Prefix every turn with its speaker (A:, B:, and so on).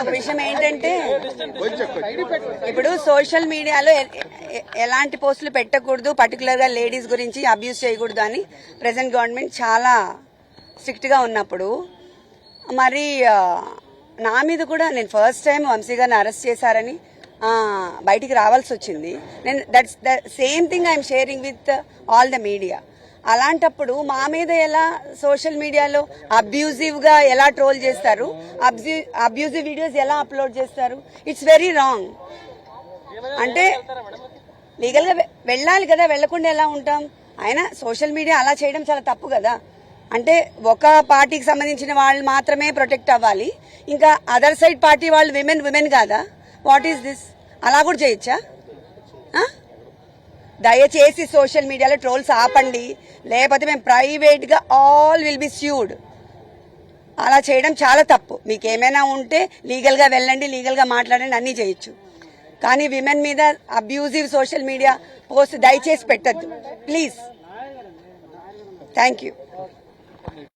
A: ఒక విషయం ఏంటంటే ఇప్పుడు సోషల్ మీడియాలో ఎలాంటి పోస్టులు పెట్టకూడదు, పర్టికులర్ గా లేడీస్ గురించి అబ్యూజ్ చేయకూడదు అని ప్రెసెంట్ గవర్నమెంట్ చాలా స్ట్రిక్ట్ గా ఉన్నప్పుడు మరి నా మీద కూడా నేను ఫస్ట్ టైం వంశీ గారిని అరెస్ట్ చేశారని బయటికి రావాల్సి వచ్చింది. నేను that's the same thing I'm sharing with all the media. అలాంటప్పుడు మా మీద ఎలా సోషల్ మీడియాలో అబ్యూజివ్ గా ఎలా ట్రోల్ చేస్తారు, అబ్యూజివ్ వీడియోస్ ఎలా అప్లోడ్ చేస్తారు, ఇట్స్ వెరీ రాంగ్. అంటే లీగల్ గా వెళ్ళాలి కదా, వెళ్లకుండా ఎలా ఉంటాం? ఆయన సోషల్ మీడియా అలా చేయడం చాలా తప్పు కదా. అంటే ఒక పార్టీకి సంబంధించిన వాళ్ళు మాత్రమే ప్రొటెక్ట్ అవ్వాలి, ఇంకా అదర్ సైడ్ పార్టీ వాళ్ళు విమెన్ కాదా? What is this? అలా కూడా చేయొచ్చా? దయచేసి సోషల్ మీడియాలో ట్రోల్స్ ఆపండి, లేకపోతే మేము ప్రైవేట్ గా ఆల్ విల్ బి స్యూడ్. అలా చేయడం చాలా తప్పు. మీకు ఏమైనా ఉంటే లీగల్ గా వెళ్ళండి, లీగల్ గా మాట్లాడండి, అన్నీ చేయొచ్చు. కానీ విమెన్ మీద అబ్యూజివ్ సోషల్ మీడియా పోస్ట్ దయచేసి పెట్టద్దు ప్లీజ్. Thank you.